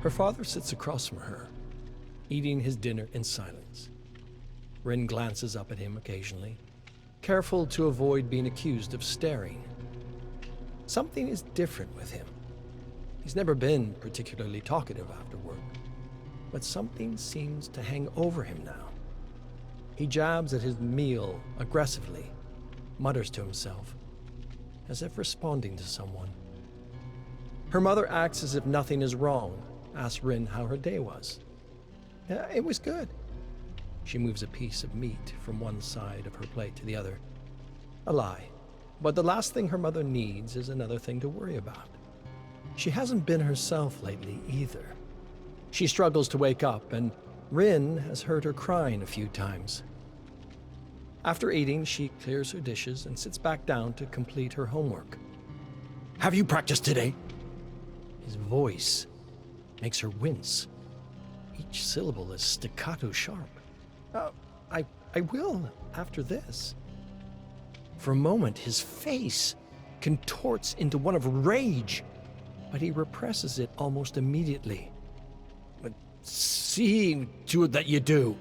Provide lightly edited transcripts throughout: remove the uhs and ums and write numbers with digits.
Her father sits across from her, eating his dinner in silence. Rin glances up at him occasionally, careful to avoid being accused of staring. Something is different with him. He's never been particularly talkative after work, but something seems to hang over him now. He jabs at his meal aggressively, mutters to himself, as if responding to someone. Her mother acts as if nothing is wrong, asks Rin how her day was. It was good. She moves a piece of meat from one side of her plate to the other. A lie, but the last thing her mother needs is another thing to worry about. She hasn't been herself lately either. She struggles to wake up, and Rin has heard her crying a few times. After eating, she clears her dishes and sits back down to complete her homework. Have you practiced today? His voice makes her wince. Each syllable is staccato sharp. I will after this. For a moment, his face contorts into one of rage, but he represses it almost immediately. But see to it that you do.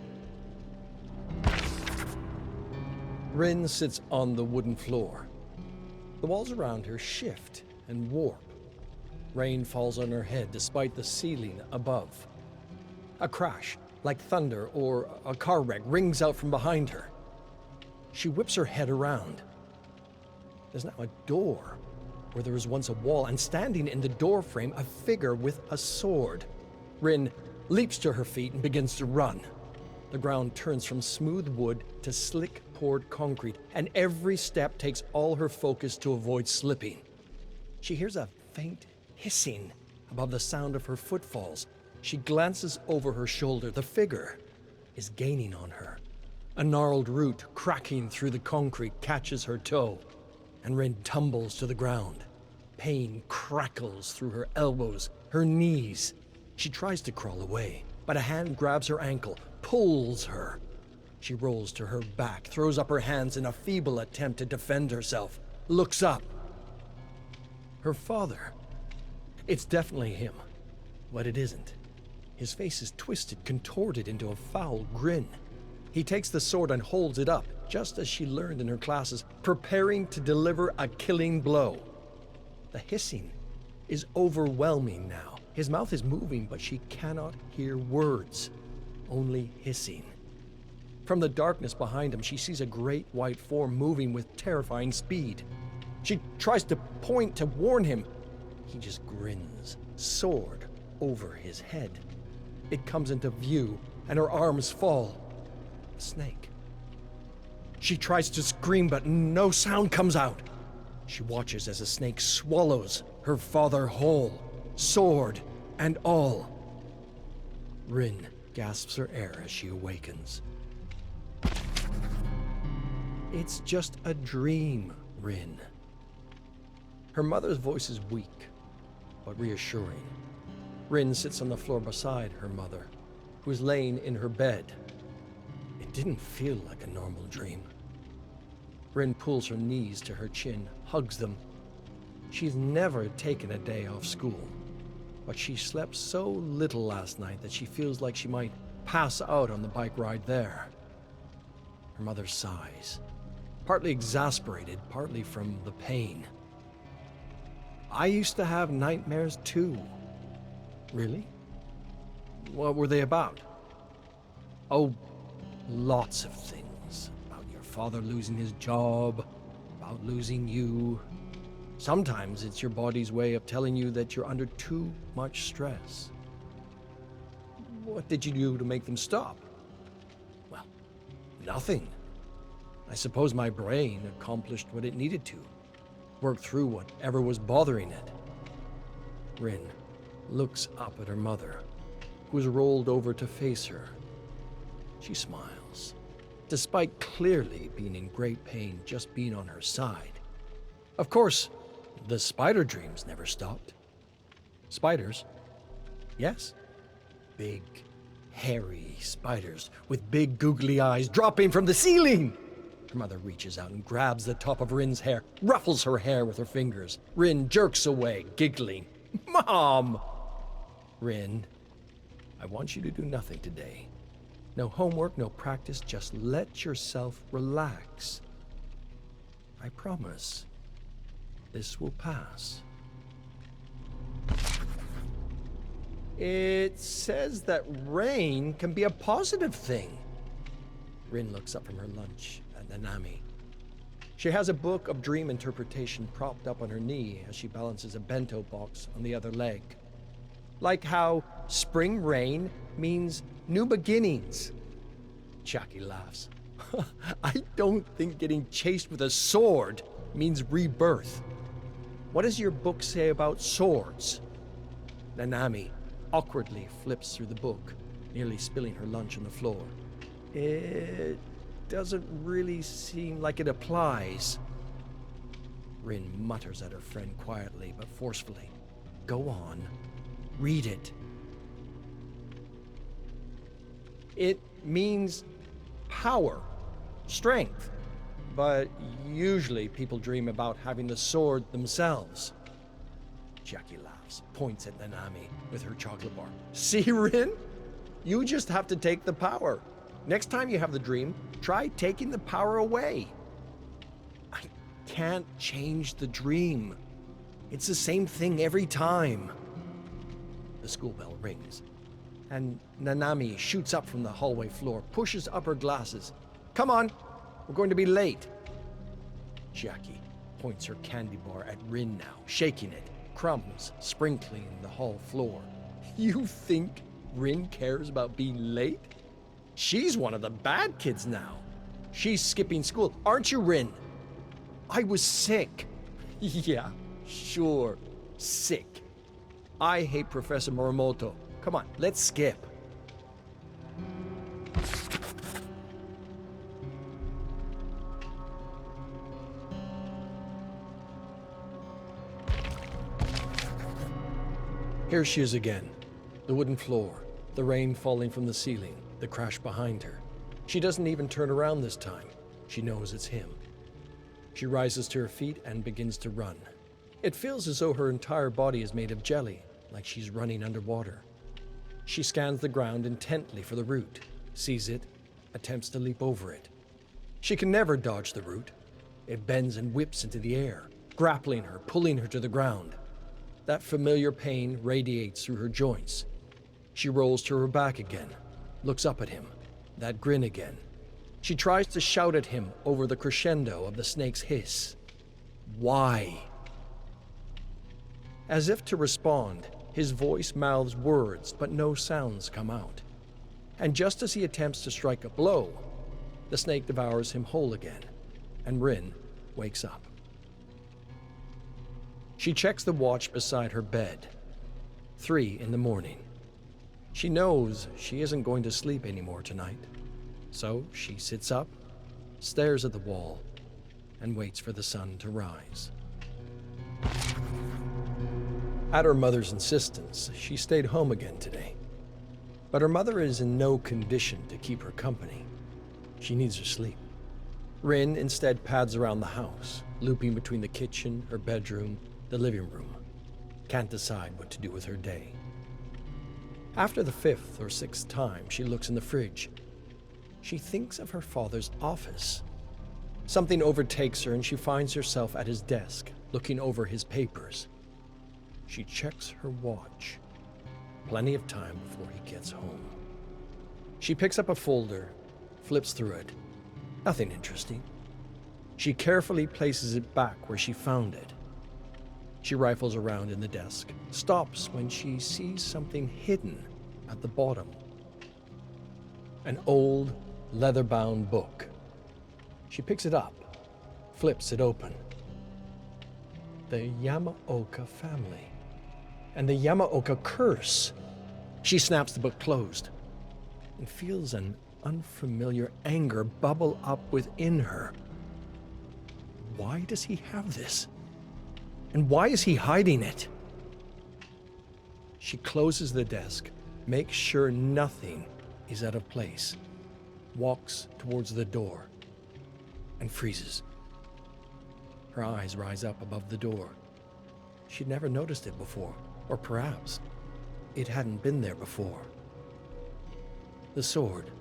Rin sits on the wooden floor. The walls around her shift and warp. Rain falls on her head despite the ceiling above. A crash, like thunder or a car wreck, rings out from behind her. She whips her head around. There's now a door where there was once a wall, and standing in the doorframe, a figure with a sword. Rin leaps to her feet and begins to run. The ground turns from smooth wood to slick poured concrete, and every step takes all her focus to avoid slipping. She hears a faint hissing above the sound of her footfalls. She glances over her shoulder. The figure is gaining on her. A gnarled root cracking through the concrete catches her toe, and Rin tumbles to the ground. Pain crackles through her elbows, her knees. She tries to crawl away, but a hand grabs her ankle, pulls her. She rolls to her back, throws up her hands in a feeble attempt to defend herself, looks up. Her father. It's definitely him, but it isn't. His face is twisted, contorted into a foul grin. He takes the sword and holds it up, just as she learned in her classes, preparing to deliver a killing blow. The hissing is overwhelming now. His mouth is moving, but she cannot hear words, only hissing. From the darkness behind him, she sees a great white form moving with terrifying speed. She tries to point to warn him. He just grins, sword over his head. It comes into view, and her arms fall. A snake. She tries to scream, but no sound comes out. She watches as the snake swallows her father whole, sword and all. Rin gasps her air as she awakens. It's just a dream, Rin. Her mother's voice is weak, but reassuring. Rin sits on the floor beside her mother, who is laying in her bed. It didn't feel like a normal dream. Rin pulls her knees to her chin, hugs them. She's never taken a day off school, but she slept so little last night that she feels like she might pass out on the bike ride there. Her mother sighs, partly exasperated, partly from the pain. I used to have nightmares too. Really? What were they about? Oh, lots of things. About your father losing his job, about losing you. Sometimes it's your body's way of telling you that you're under too much stress. What did you do to make them stop? Well, nothing. I suppose my brain accomplished what it needed to. Work through whatever was bothering it. Rin looks up at her mother, who is rolled over to face her. She smiles, despite clearly being in great pain just being on her side. Of course, the spider dreams never stopped. Spiders? Yes. Big, hairy spiders with big googly eyes dropping from the ceiling. Her mother reaches out and grabs the top of Rin's hair, ruffles her hair with her fingers. Rin jerks away, giggling. Mom! Rin, I want you to do nothing today. No homework, no practice, just let yourself relax. I promise, this will pass. It says that rain can be a positive thing. Rin looks up from her lunch at Nanami. She has a book of dream interpretation propped up on her knee as she balances a bento box on the other leg. Like how spring rain means new beginnings. Jackie laughs. I don't think getting chased with a sword means rebirth. What does your book say about swords? Nanami awkwardly flips through the book, nearly spilling her lunch on the floor. It doesn't really seem like it applies. Rin mutters at her friend quietly but forcefully. Go on. Read it. It means power, strength. But usually people dream about having the sword themselves. Jackie laughs, points at Nanami with her chocolate bar. See, Rin? You just have to take the power. Next time you have the dream, try taking the power away. I can't change the dream. It's the same thing every time. The school bell rings, and Nanami shoots up from the hallway floor, pushes up her glasses. Come on, we're going to be late. Jackie points her candy bar at Rin now, shaking it, crumbs sprinkling the hall floor. You think Rin cares about being late? She's one of the bad kids now. She's skipping school, aren't you, Rin? I was sick. Yeah, sure, sick. I hate Professor Morimoto. Come on, let's skip. Here she is again. The wooden floor, the rain falling from the ceiling, the crash behind her. She doesn't even turn around this time. She knows it's him. She rises to her feet and begins to run. It feels as though her entire body is made of jelly, like she's running underwater. She scans the ground intently for the root, sees it, attempts to leap over it. She can never dodge the root. It bends and whips into the air, grappling her, pulling her to the ground. That familiar pain radiates through her joints. She rolls to her back again, looks up at him, that grin again. She tries to shout at him over the crescendo of the snake's hiss. Why? As if to respond, his voice mouths words, but no sounds come out. And just as he attempts to strike a blow, the snake devours him whole again, and Rin wakes up. She checks the watch beside her bed. 3 in the morning. She knows she isn't going to sleep anymore tonight. So she sits up, stares at the wall, and waits for the sun to rise. At her mother's insistence, she stayed home again today. But her mother is in no condition to keep her company. She needs her sleep. Rin instead pads around the house, looping between the kitchen, her bedroom, the living room. Can't decide what to do with her day. After the 5th or 6th time she looks in the fridge, she thinks of her father's office. Something overtakes her and she finds herself at his desk, looking over his papers. She checks her watch. Plenty of time before he gets home. She picks up a folder, flips through it. Nothing interesting. She carefully places it back where she found it. She rifles around in the desk, stops when she sees something hidden at the bottom. An old, leather-bound book. She picks it up, flips it open. The Yamaoka family. And the Yamaoka curse. She snaps the book closed and feels an unfamiliar anger bubble up within her. Why does he have this? And why is he hiding it? She closes the desk, makes sure nothing is out of place, walks towards the door, and freezes. Her eyes rise up above the door. She'd never noticed it before, or perhaps it hadn't been there before. The sword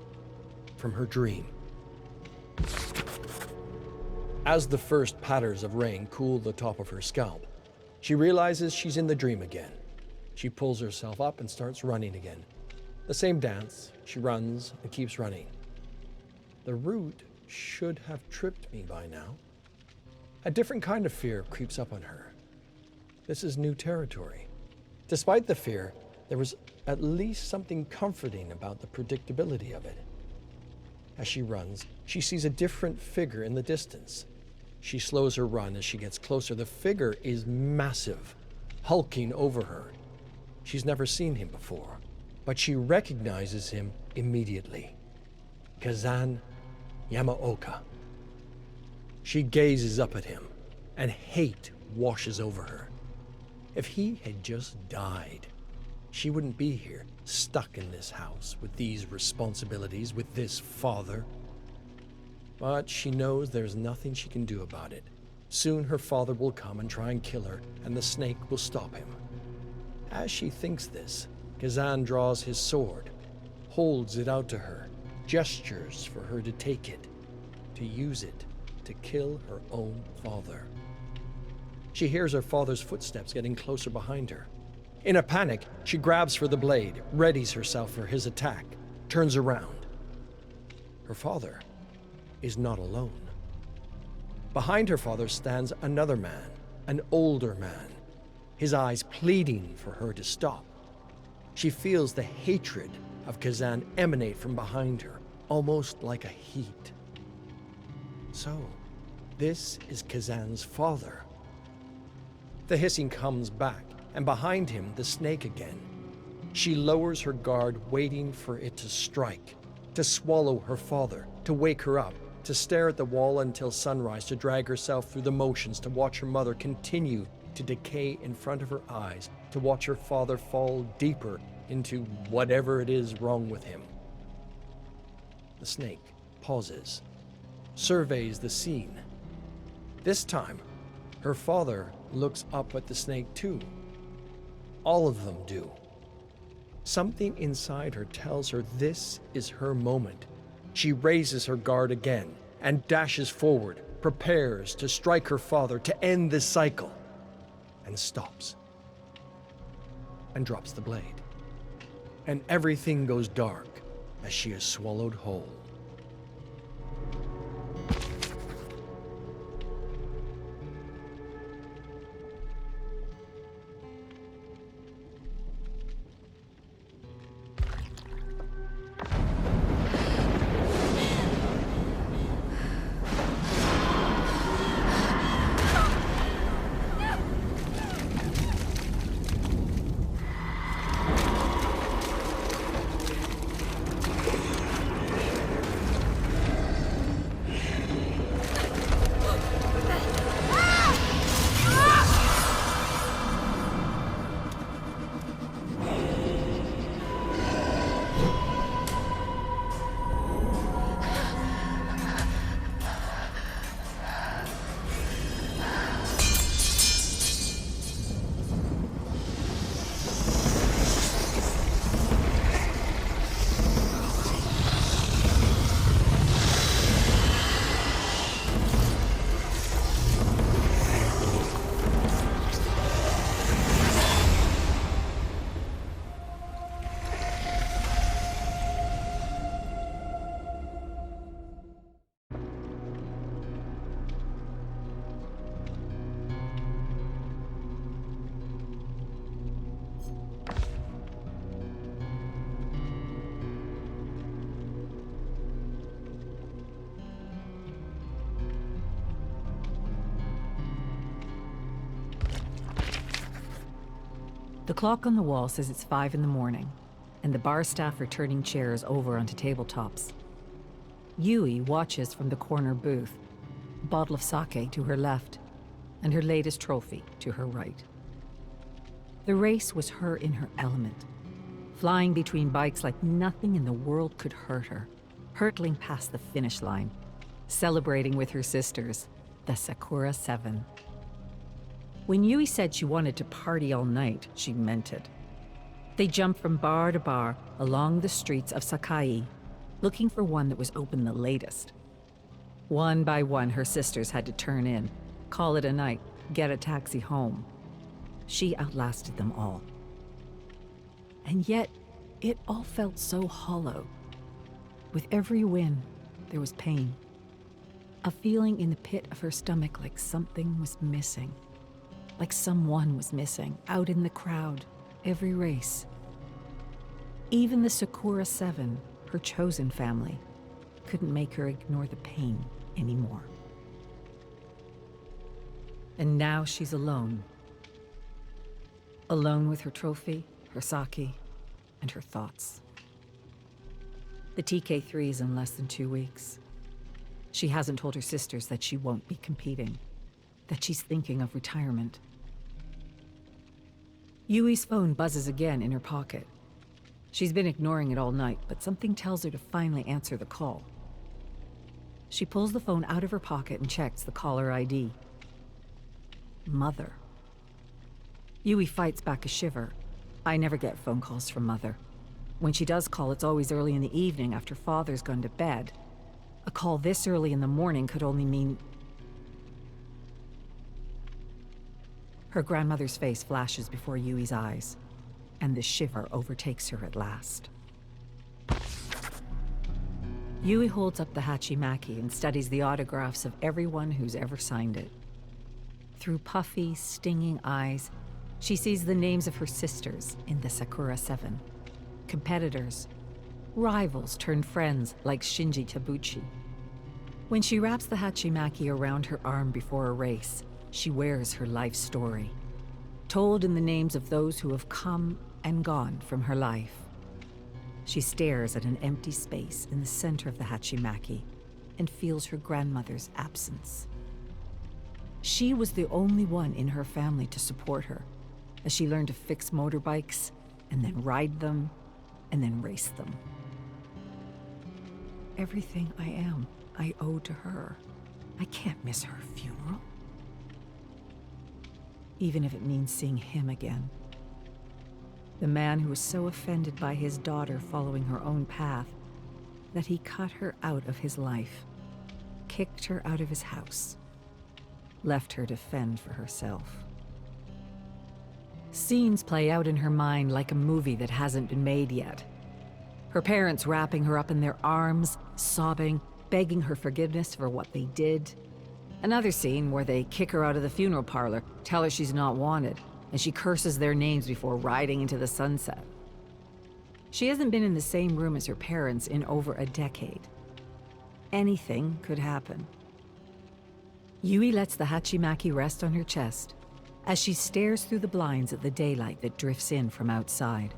from her dream. As the first patters of rain cool the top of her scalp, she realizes she's in the dream again. She pulls herself up and starts running again. The same dance, she runs and keeps running. The route should have tripped me by now. A different kind of fear creeps up on her. This is new territory. Despite the fear, there was at least something comforting about the predictability of it. As she runs, she sees a different figure in the distance. She slows her run as she gets closer. The figure is massive, hulking over her. She's never seen him before, but she recognizes him immediately. Kazan Yamaoka. She gazes up at him, and hate washes over her. If he had just died, she wouldn't be here, stuck in this house, with these responsibilities, with this father. But she knows there's nothing she can do about it. Soon her father will come and try and kill her, and the snake will stop him. As she thinks this, Kazan draws his sword, holds it out to her, gestures for her to take it, to use it to kill her own father. She hears her father's footsteps getting closer behind her. In a panic, she grabs for the blade, readies herself for his attack, turns around. Her father is not alone. Behind her father stands another man, an older man, his eyes pleading for her to stop. She feels the hatred of Kazan emanate from behind her, almost like a heat. So, this is Kazan's father. The hissing comes back, and behind him, the snake again. She lowers her guard, waiting for it to strike, to swallow her father, to wake her up, to stare at the wall until sunrise, to drag herself through the motions, to watch her mother continue to decay in front of her eyes, to watch her father fall deeper into whatever it is wrong with him. The snake pauses, surveys the scene. This time, her father looks up at the snake too. All of them do. Something inside her tells her this is her moment. She raises her guard again and dashes forward, prepares to strike her father to end this cycle, and stops and drops the blade. And everything goes dark as she is swallowed whole. The clock on the wall says it's 5 in the morning, and the bar staff are turning chairs over onto tabletops. Yui watches from the corner booth, a bottle of sake to her left, and her latest trophy to her right. The race was her in her element, flying between bikes like nothing in the world could hurt her, hurtling past the finish line, celebrating with her sisters, the Sakura Seven. When Yui said she wanted to party all night, she meant it. They jumped from bar to bar along the streets of Sakai, looking for one that was open the latest. One by one, her sisters had to turn in, call it a night, get a taxi home. She outlasted them all. And yet, it all felt so hollow. With every win, there was pain. A feeling in the pit of her stomach like something was missing. Like someone was missing, out in the crowd, every race. Even the Sakura Seven, her chosen family, couldn't make her ignore the pain anymore. And now she's alone. Alone with her trophy, her sake, and her thoughts. The TK3 is in less than 2 weeks. She hasn't told her sisters that she won't be competing, that she's thinking of retirement. Yui's phone buzzes again in her pocket. She's been ignoring it all night, but something tells her to finally answer the call. She pulls the phone out of her pocket and checks the caller ID. Mother. Yui fights back a shiver. I never get phone calls from Mother. When she does call, it's always early in the evening after Father's gone to bed. A call this early in the morning could only mean... Her grandmother's face flashes before Yui's eyes, and the shiver overtakes her at last. Yui holds up the Hachimaki and studies the autographs of everyone who's ever signed it. Through puffy, stinging eyes, she sees the names of her sisters in the Sakura Seven. Competitors, rivals turned friends like Shinji Tabuchi. When she wraps the Hachimaki around her arm before a race, she wears her life story, told in the names of those who have come and gone from her life. She stares at an empty space in the center of the Hachimaki and feels her grandmother's absence. She was the only one in her family to support her, as she learned to fix motorbikes, and then ride them, and then race them. Everything I am, I owe to her. I can't miss her funeral. Even if it means seeing him again. The man who was so offended by his daughter following her own path that he cut her out of his life, kicked her out of his house, left her to fend for herself. Scenes play out in her mind like a movie that hasn't been made yet. Her parents wrapping her up in their arms, sobbing, begging her forgiveness for what they did. Another scene where they kick her out of the funeral parlor, tell her she's not wanted, and she curses their names before riding into the sunset. She hasn't been in the same room as her parents in over a decade. Anything could happen. Yui lets the Hachimaki rest on her chest as she stares through the blinds at the daylight that drifts in from outside.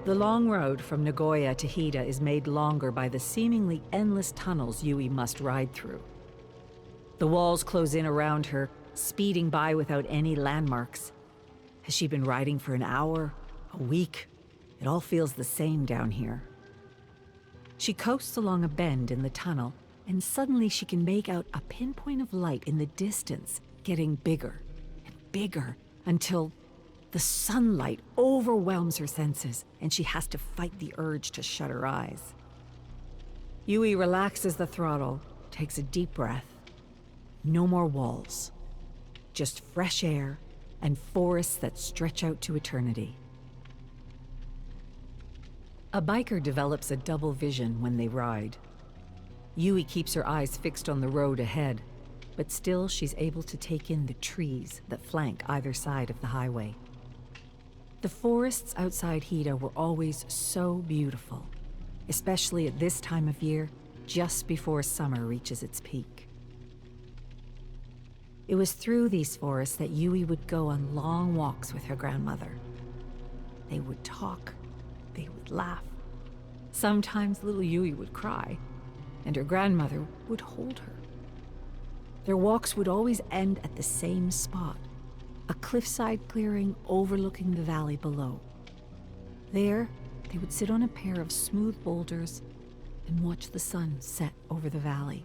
The long road from Nagoya to Hida is made longer by the seemingly endless tunnels Yui must ride through. The walls close in around her, speeding by without any landmarks. Has she been riding for an hour, a week? It all feels the same down here. She coasts along a bend in the tunnel, and suddenly she can make out a pinpoint of light in the distance, getting bigger and bigger until the sunlight overwhelms her senses, and she has to fight the urge to shut her eyes. Yui relaxes the throttle, takes a deep breath. No more walls. Just fresh air and forests that stretch out to eternity. A biker develops a double vision when they ride. Yui keeps her eyes fixed on the road ahead, but still she's able to take in the trees that flank either side of the highway. The forests outside Hida were always so beautiful, especially at this time of year, just before summer reaches its peak. It was through these forests that Yui would go on long walks with her grandmother. They would talk, they would laugh. Sometimes little Yui would cry, and her grandmother would hold her. Their walks would always end at the same spot, a cliffside clearing overlooking the valley below. There, they would sit on a pair of smooth boulders and watch the sun set over the valley.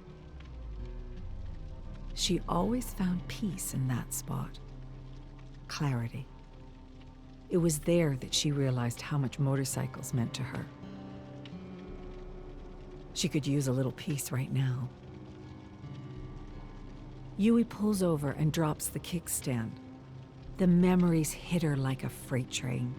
She always found peace in that spot, clarity. It was there that she realized how much motorcycles meant to her. She could use a little peace right now. Yui pulls over and drops the kickstand. The memories hit her like a freight train.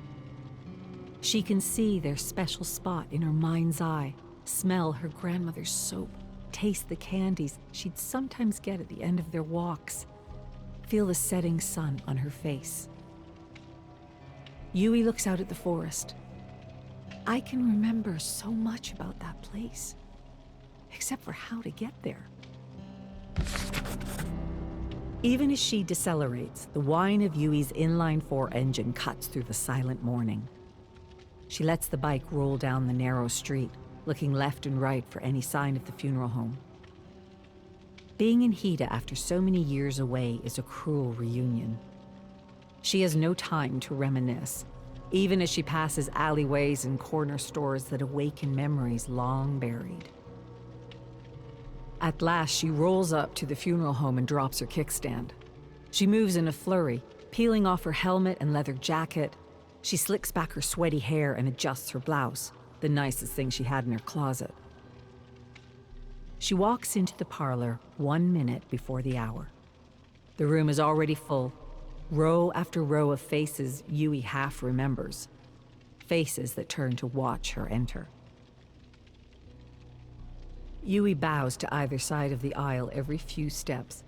She can see their special spot in her mind's eye, smell her grandmother's soap, taste the candies she'd sometimes get at the end of their walks, feel the setting sun on her face. Yui looks out at the forest. I can remember so much about that place, except for how to get there. Even as she decelerates, the whine of Yui's inline-4 engine cuts through the silent morning. She lets the bike roll down the narrow street, looking left and right for any sign of the funeral home. Being in Hida after so many years away is a cruel reunion. She has no time to reminisce, even as she passes alleyways and corner stores that awaken memories long buried. At last, she rolls up to the funeral home and drops her kickstand. She moves in a flurry, peeling off her helmet and leather jacket. She slicks back her sweaty hair and adjusts her blouse, the nicest thing she had in her closet. She walks into the parlor 1 minute before the hour. The room is already full, row after row of faces Yui half remembers, faces that turn to watch her enter. Yui bows to either side of the aisle every few steps,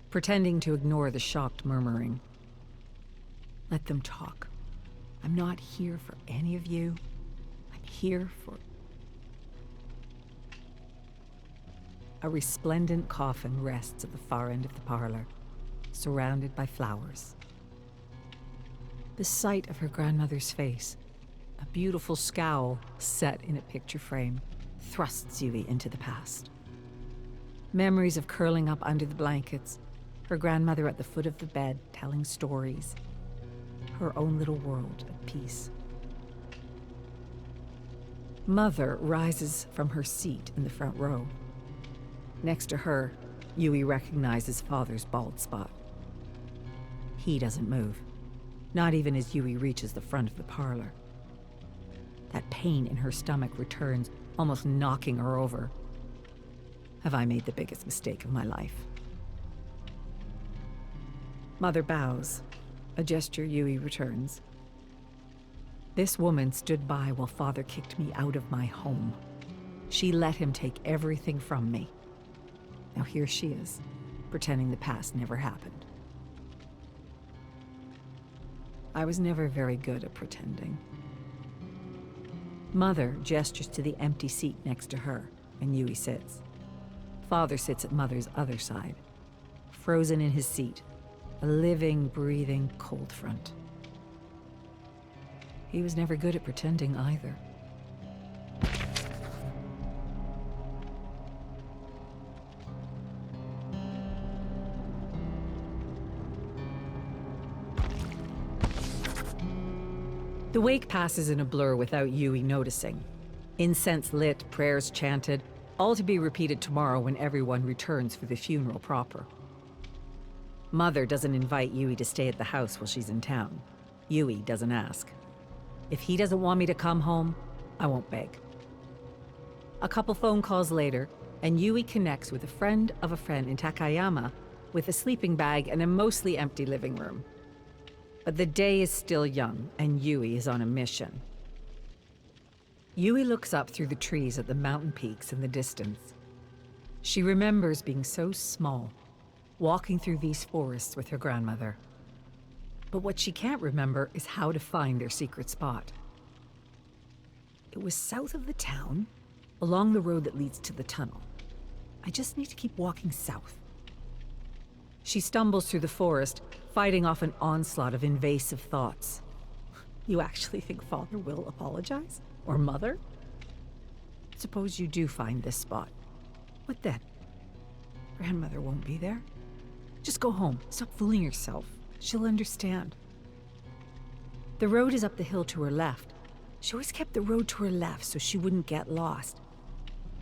pretending to ignore the shocked murmuring. Let them talk. I'm not here for any of you. I'm here for... A resplendent coffin rests at the far end of the parlor, surrounded by flowers. The sight of her grandmother's face, a beautiful scowl set in a picture frame, thrusts Yui into the past. Memories of curling up under the blankets, her grandmother at the foot of the bed telling stories, her own little world at peace. Mother rises from her seat in the front row. Next to her, Yui recognizes Father's bald spot. He doesn't move, not even as Yui reaches the front of the parlor. That pain in her stomach returns, almost knocking her over. Have I made the biggest mistake of my life? Mother bows, a gesture Yui returns. This woman stood by while Father kicked me out of my home. She let him take everything from me. Now here she is, pretending the past never happened. I was never very good at pretending. Mother gestures to the empty seat next to her, and Yui sits. Father sits at Mother's other side, frozen in his seat, a living, breathing cold front. He was never good at pretending either. The wake passes in a blur without Yui noticing. Incense lit, prayers chanted, all to be repeated tomorrow when everyone returns for the funeral proper. Mother doesn't invite Yui to stay at the house while she's in town. Yui doesn't ask. If he doesn't want me to come home, I won't beg. A couple phone calls later, and Yui connects with a friend of a friend in Takayama with a sleeping bag and a mostly empty living room. But the day is still young, and Yui is on a mission. Yui looks up through the trees at the mountain peaks in the distance. She remembers being so small, walking through these forests with her grandmother. But what she can't remember is how to find their secret spot. It was south of the town, along the road that leads to the tunnel. I just need to keep walking south. She stumbles through the forest, fighting off an onslaught of invasive thoughts. You actually think Father will apologize? Or Mother? Suppose you do find this spot. What then? Grandmother won't be there. Just go home. Stop fooling yourself. She'll understand. The road is up the hill to her left. She always kept the road to her left so she wouldn't get lost.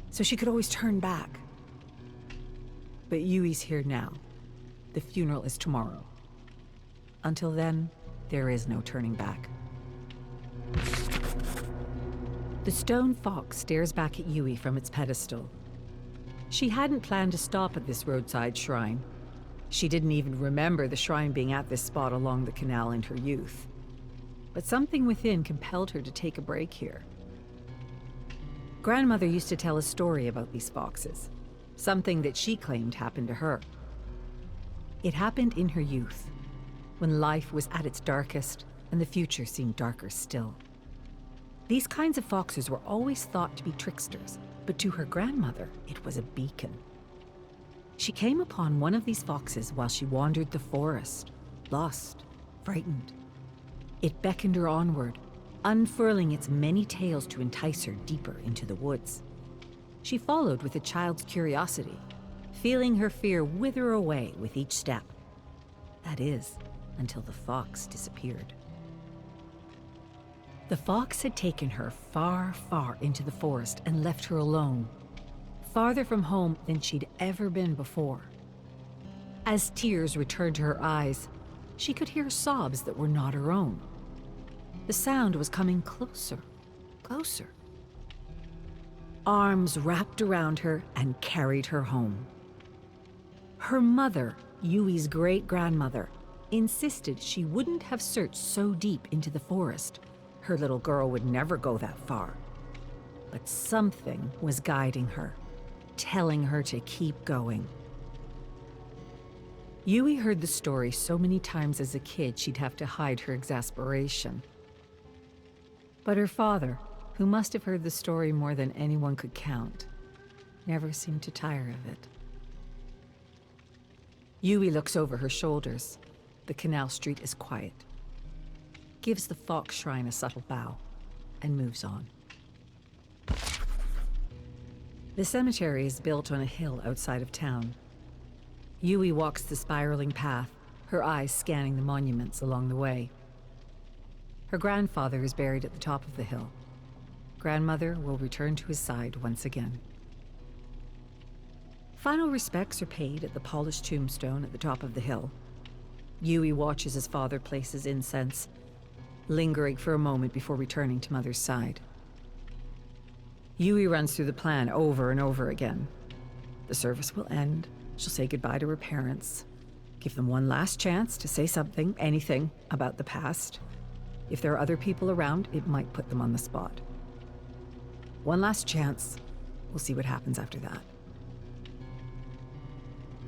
So she could always turn back. But Yui's here now. The funeral is tomorrow. Until then, there is no turning back. The stone fox stares back at Yui from its pedestal. She hadn't planned to stop at this roadside shrine. She didn't even remember the shrine being at this spot along the canal in her youth. But something within compelled her to take a break here. Grandmother used to tell a story about these foxes, something that she claimed happened to her. It happened in her youth, when life was at its darkest and the future seemed darker still. These kinds of foxes were always thought to be tricksters, but to her grandmother, it was a beacon. She came upon one of these foxes while she wandered the forest, lost, frightened. It beckoned her onward, unfurling its many tails to entice her deeper into the woods. She followed with a child's curiosity, feeling her fear wither away with each step. That is, until the fox disappeared. The fox had taken her far, far into the forest and left her alone, farther from home than she'd ever been before. As tears returned to her eyes, she could hear sobs that were not her own. The sound was coming closer, closer. Arms wrapped around her and carried her home. Her mother, Yui's great-grandmother, insisted she wouldn't have searched so deep into the forest. Her little girl would never go that far. But something was guiding her, telling her to keep going. Yui heard the story so many times as a kid she'd have to hide her exasperation. But her father, who must have heard the story more than anyone could count, never seemed to tire of it. Yui looks over her shoulders. The canal street is quiet. Gives the fox shrine a subtle bow, and moves on. The cemetery is built on a hill outside of town. Yui walks the spiraling path, her eyes scanning the monuments along the way. Her grandfather is buried at the top of the hill. Grandmother will return to his side once again. Final respects are paid at the polished tombstone at the top of the hill. Yui watches as father places incense, lingering for a moment before returning to Mother's side. Yui runs through the plan over and over again. The service will end. She'll say goodbye to her parents, give them one last chance to say something, anything, about the past. If there are other people around, it might put them on the spot. One last chance. We'll see what happens after that.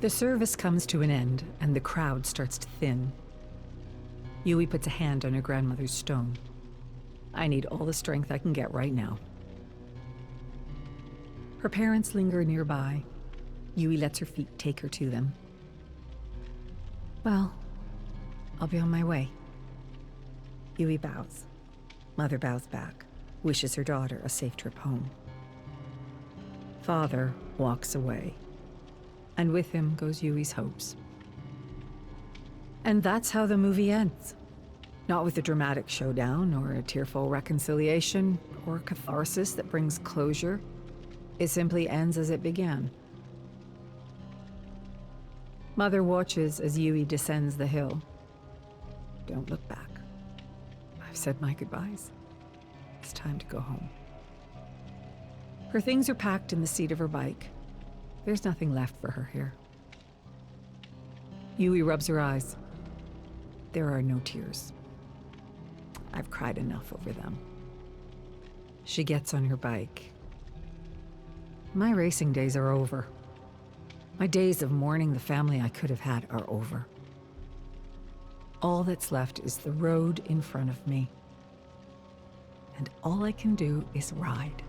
The service comes to an end, and the crowd starts to thin. Yui puts a hand on her grandmother's stone. I need all the strength I can get right now. Her parents linger nearby. Yui lets her feet take her to them. Well, I'll be on my way. Yui bows. Mother bows back, wishes her daughter a safe trip home. Father walks away, and with him goes Yui's hopes. And that's how the movie ends. Not with a dramatic showdown or a tearful reconciliation or catharsis that brings closure. It simply ends as it began. Mother watches as Yui descends the hill. Don't look back. I've said my goodbyes. It's time to go home. Her things are packed in the seat of her bike. There's nothing left for her here. Yui rubs her eyes. There are no tears. I've cried enough over them. She gets on her bike. My racing days are over. My days of mourning the family I could have had are over. All that's left is the road in front of me. And all I can do is ride.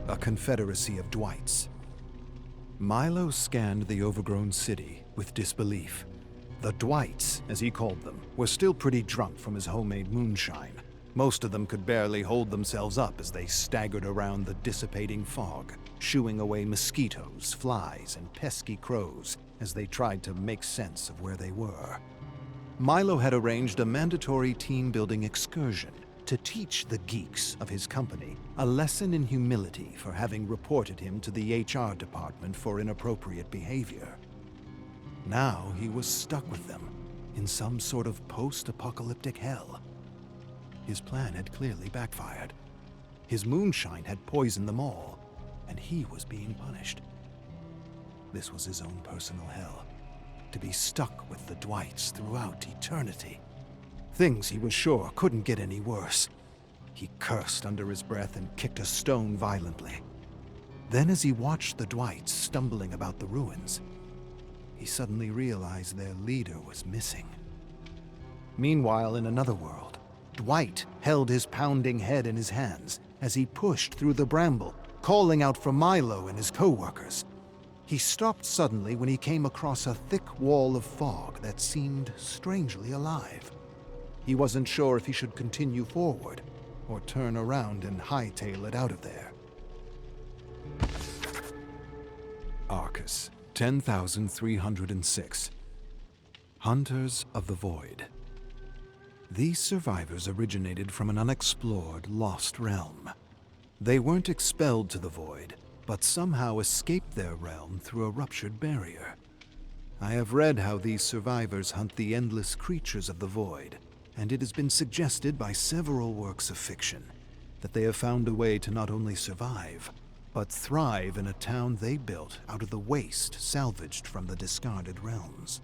A confederacy of Dwights. Milo scanned the overgrown city with disbelief. The Dwights, as he called them, were still pretty drunk from his homemade moonshine. Most of them could barely hold themselves up as they staggered around the dissipating fog, shooing away mosquitoes, flies, and pesky crows as they tried to make sense of where they were. Milo had arranged a mandatory team-building excursion to teach the geeks of his company a lesson in humility for having reported him to the HR department for inappropriate behavior. Now he was stuck with them in some sort of post-apocalyptic hell. His plan had clearly backfired. His moonshine had poisoned them all, and he was being punished. This was his own personal hell, to be stuck with the Dwights throughout eternity. Things he was sure couldn't get any worse. He cursed under his breath and kicked a stone violently. Then, as he watched the Dwights stumbling about the ruins, he suddenly realized their leader was missing. Meanwhile, in another world, Dwight held his pounding head in his hands as he pushed through the bramble, calling out for Milo and his co-workers. He stopped suddenly when he came across a thick wall of fog that seemed strangely alive. He wasn't sure if he should continue forward or turn around and hightail it out of there. Arcus, 10,306. Hunters of the Void. These survivors originated from an unexplored, lost realm. They weren't expelled to the Void, but somehow escaped their realm through a ruptured barrier. I have read how these survivors hunt the endless creatures of the Void, and it has been suggested by several works of fiction that they have found a way to not only survive, but thrive in a town they built out of the waste salvaged from the discarded realms.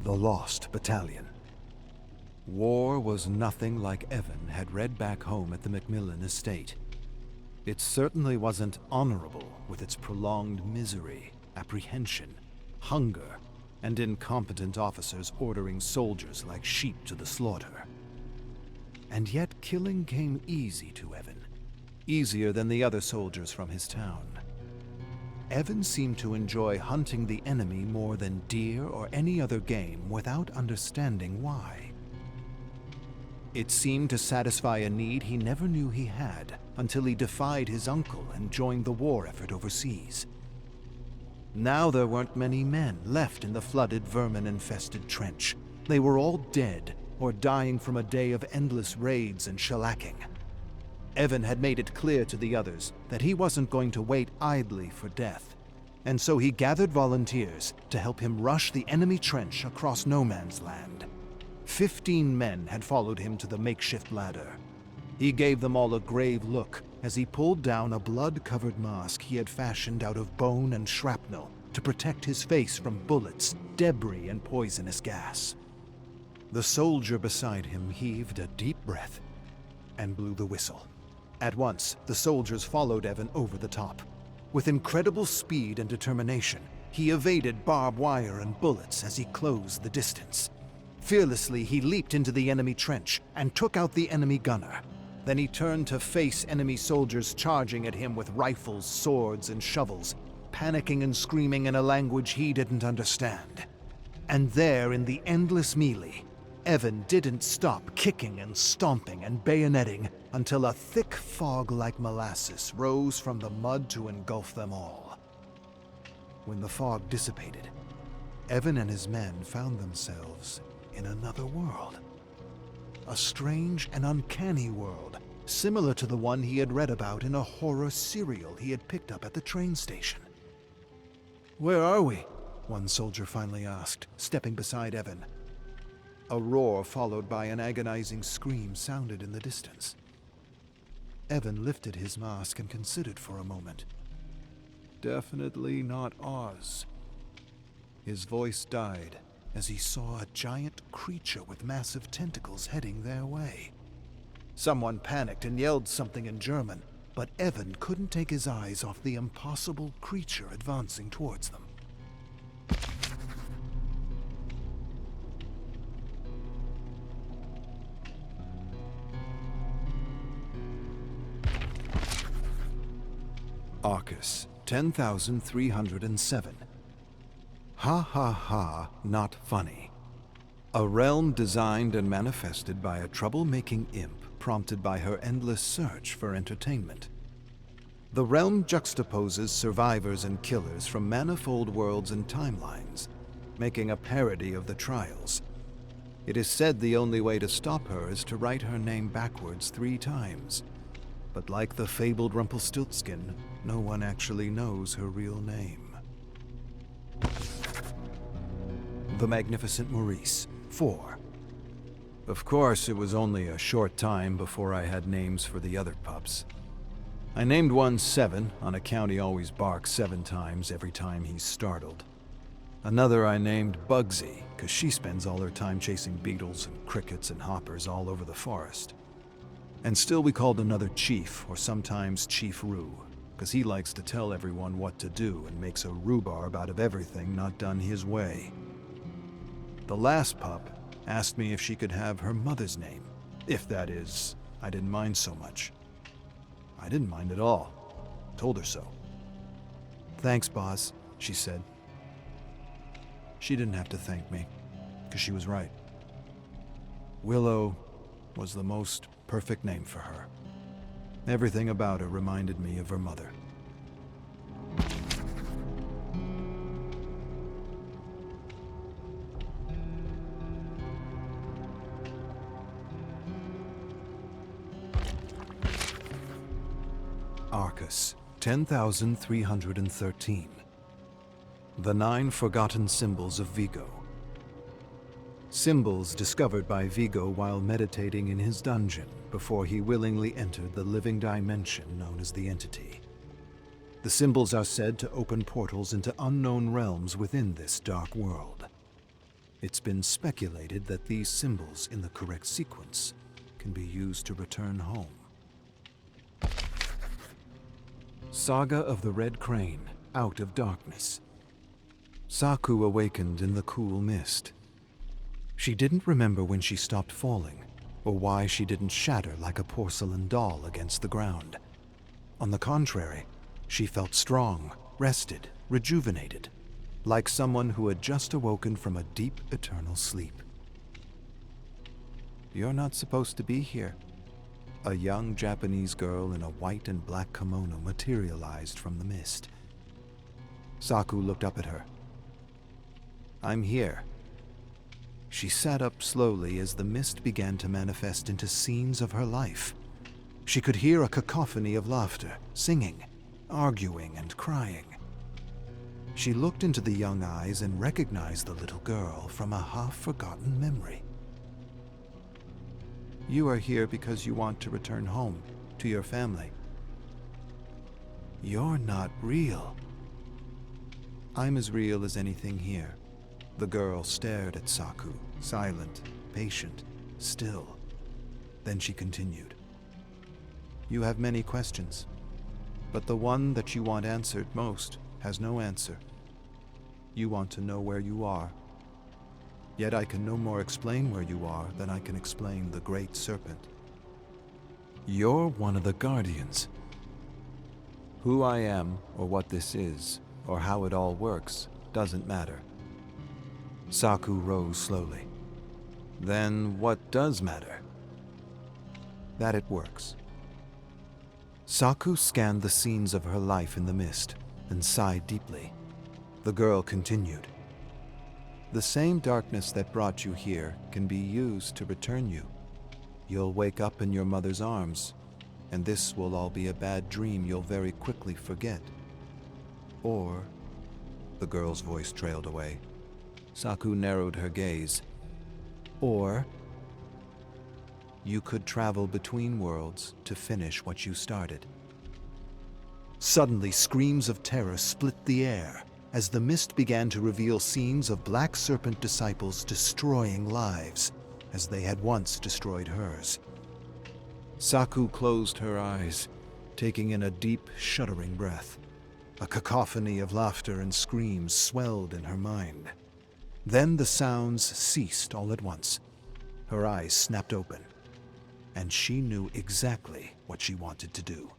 The Lost Battalion. War was nothing like Evan had read back home at the Macmillan estate. It certainly wasn't honorable with its prolonged misery, apprehension, hunger, and incompetent officers ordering soldiers like sheep to the slaughter. And yet killing came easy to Evan, easier than the other soldiers from his town. Evan seemed to enjoy hunting the enemy more than deer or any other game without understanding why. It seemed to satisfy a need he never knew he had until he defied his uncle and joined the war effort overseas. Now there weren't many men left in the flooded, vermin-infested trench. They were all dead or dying from a day of endless raids and shellacking. Evan had made it clear to the others that he wasn't going to wait idly for death, and so he gathered volunteers to help him rush the enemy trench across no man's land. 15 men had followed him to the makeshift ladder. He gave them all a grave look as he pulled down a blood-covered mask he had fashioned out of bone and shrapnel to protect his face from bullets, debris, and poisonous gas. The soldier beside him heaved a deep breath and blew the whistle. At once, the soldiers followed Evan over the top. With incredible speed and determination, he evaded barbed wire and bullets as he closed the distance. Fearlessly, he leaped into the enemy trench and took out the enemy gunner. Then he turned to face enemy soldiers charging at him with rifles, swords, and shovels, panicking and screaming in a language he didn't understand. And there, in the endless melee, Evan didn't stop kicking and stomping and bayoneting until a thick fog like molasses rose from the mud to engulf them all. When the fog dissipated, Evan and his men found themselves in another world. A strange and uncanny world, similar to the one he had read about in a horror serial he had picked up at the train station. "Where are we?" one soldier finally asked, stepping beside Evan. A roar followed by an agonizing scream sounded in the distance. Evan lifted his mask and considered for a moment. "Definitely not Oz." His voice died as he saw a giant creature with massive tentacles heading their way. Someone panicked and yelled something in German, but Evan couldn't take his eyes off the impossible creature advancing towards them. Arcus, 10,307. Ha ha ha, not funny. A realm designed and manifested by a troublemaking imp prompted by her endless search for entertainment. The realm juxtaposes survivors and killers from manifold worlds and timelines, making a parody of the trials. It is said the only way to stop her is to write her name backwards 3 times. But like the fabled Rumpelstiltskin, no one actually knows her real name. The Magnificent Maurice, 4. Of course, it was only a short time before I had names for the other pups. I named one 7, on account he always barks 7 times every time he's startled. Another I named Bugsy, because she spends all her time chasing beetles and crickets and hoppers all over the forest. And still we called another Chief, or sometimes Chief Roo, because he likes to tell everyone what to do and makes a rhubarb out of everything not done his way. The last pup asked me if she could have her mother's name. If that is, I didn't mind so much. I didn't mind at all. Told her so. "Thanks, boss," she said. She didn't have to thank me, because she was right. Willow was the most perfect name for her. Everything about her reminded me of her mother. Arcus, 10,313. The 9 Forgotten Symbols of Vigo. Symbols discovered by Vigo while meditating in his dungeon before he willingly entered the living dimension known as the Entity. The symbols are said to open portals into unknown realms within this dark world. It's been speculated that these symbols, in the correct sequence, can be used to return home. Saga of the Red Crane, Out of Darkness. Saku awakened in the cool mist. She didn't remember when she stopped falling, or why she didn't shatter like a porcelain doll against the ground. On the contrary, she felt strong, rested, rejuvenated, like someone who had just awoken from a deep, eternal sleep. "You're not supposed to be here." A young Japanese girl in a white and black kimono materialized from the mist. Saku looked up at her. "I'm here." She sat up slowly as the mist began to manifest into scenes of her life. She could hear a cacophony of laughter, singing, arguing, and crying. She looked into the young eyes and recognized the little girl from a half-forgotten memory. "You are here because you want to return home, to your family." "You're not real." "I'm as real as anything here." The girl stared at Saku, silent, patient, still. Then she continued. "You have many questions, but the one that you want answered most has no answer. You want to know where you are. Yet I can no more explain where you are than I can explain the Great Serpent. You're one of the Guardians." Who I am, or what this is, or how it all works, doesn't matter. Saku rose slowly. Then what does matter? That it works. Saku scanned the scenes of her life in the mist and sighed deeply. The girl continued. "The same darkness that brought you here can be used to return you. You'll wake up in your mother's arms, and this will all be a bad dream you'll very quickly forget. Or," the girl's voice trailed away. Saku narrowed her gaze. "Or you could travel between worlds to finish what you started." Suddenly, screams of terror split the air as the mist began to reveal scenes of Black Serpent disciples destroying lives as they had once destroyed hers. Saku closed her eyes, taking in a deep, shuddering breath. A cacophony of laughter and screams swelled in her mind. Then the sounds ceased all at once. Her eyes snapped open, and she knew exactly what she wanted to do.